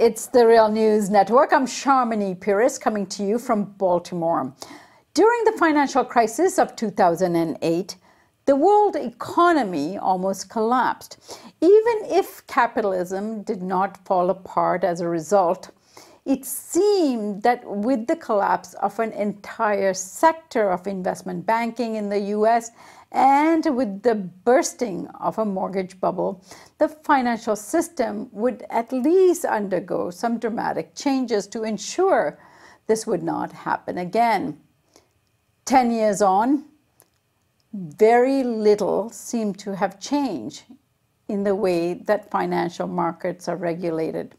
It's the Real News Network. I'm Sharmini Pires coming to you from Baltimore. During the financial crisis of 2008, the world economy almost collapsed. Even if capitalism did not fall apart as a result, it seemed that with the collapse of an entire sector of investment banking in the US and with the bursting of a mortgage bubble, the financial system would at least undergo some dramatic changes to ensure this would not happen again. 10 years on, very little seemed to have changed in the way that financial markets are regulated.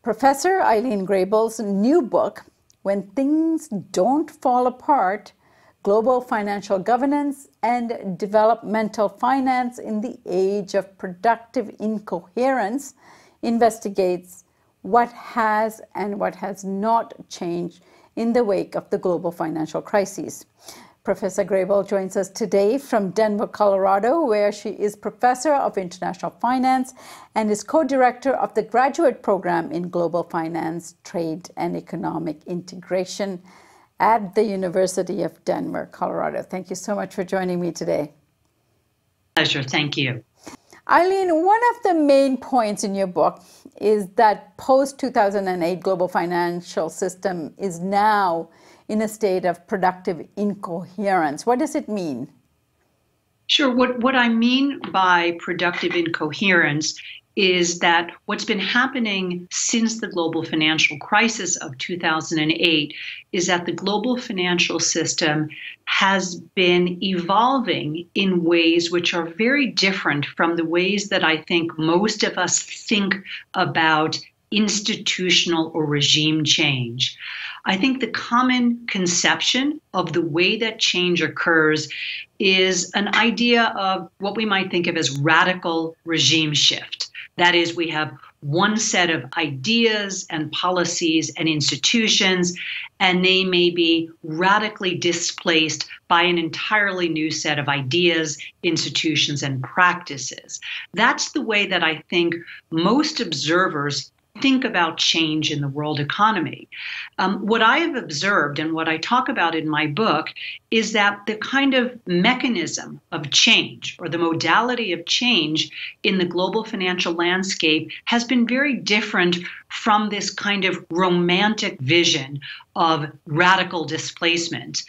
Professor Ilene Grabel's new book, When Things Don't Fall Apart, Global Financial Governance and Developmental Finance in the Age of Productive Incoherence, investigates what has and what has not changed in the wake of the global financial crises. Professor Grabel joins us today from Denver, Colorado, where she is Professor of International Finance and is co-director of the graduate program in Global Finance, Trade, and Economic Integration at the University of Denver, Colorado. Thank you so much for joining me today. Pleasure. Thank you. Ilene, one of the main points in your book is that post-2008 global financial system is now in a state of productive incoherence. What does it mean? Sure. What I mean by productive incoherence is that what's been happening since the global financial crisis of 2008 is that the global financial system has been evolving in ways which are very different from the ways that I think most of us think about institutional or regime change. I think the common conception of the way that change occurs is an idea of what we might think of as radical regime shift. That is, we have one set of ideas and policies and institutions, and they may be radically displaced by an entirely new set of ideas, institutions, and practices. That's the way that I think most observers think about change in the world economy. What I have observed and what I talk about in my book is that the kind of mechanism of change or the modality of change in the global financial landscape has been very different from this kind of romantic vision of radical displacement.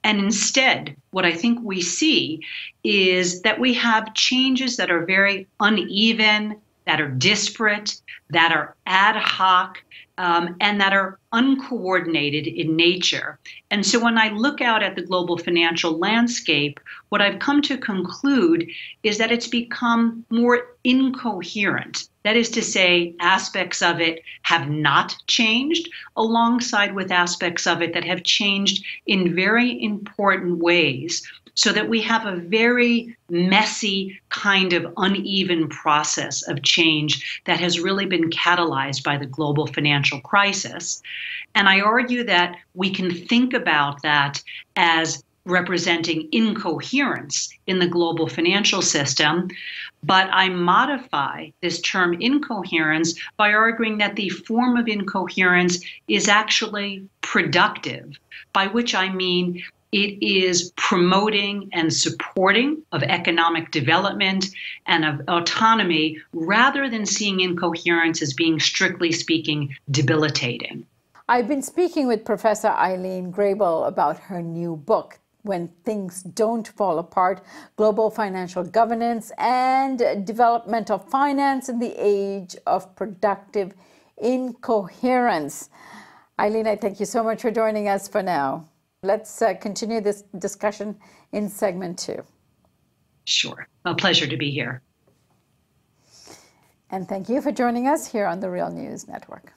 And instead, what I think we see is that we have changes that are very uneven, that are disparate, that are ad hoc, and that are uncoordinated in nature. And so when I look out at the global financial landscape, what I've come to conclude is that it's become more incoherent. That is to say, aspects of it have not changed, alongside with aspects of it that have changed in very important ways, so that we have a very messy kind of uneven process of change that has really been catalyzed by the global financial crisis. And I argue that we can think about that as representing incoherence in the global financial system, but I modify this term incoherence by arguing that the form of incoherence is actually productive, by which I mean it is promoting and supporting of economic development and of autonomy, rather than seeing incoherence as being, strictly speaking, debilitating. I've been speaking with Professor Ilene Grabel about her new book, When Things Don't Fall Apart, Global Financial Governance and Developmental Finance in the Age of Productive Incoherence. Ilene, I thank you so much for joining us for now. Let's continue this discussion in segment 2. Sure. A pleasure to be here. And thank you for joining us here on the Real News Network.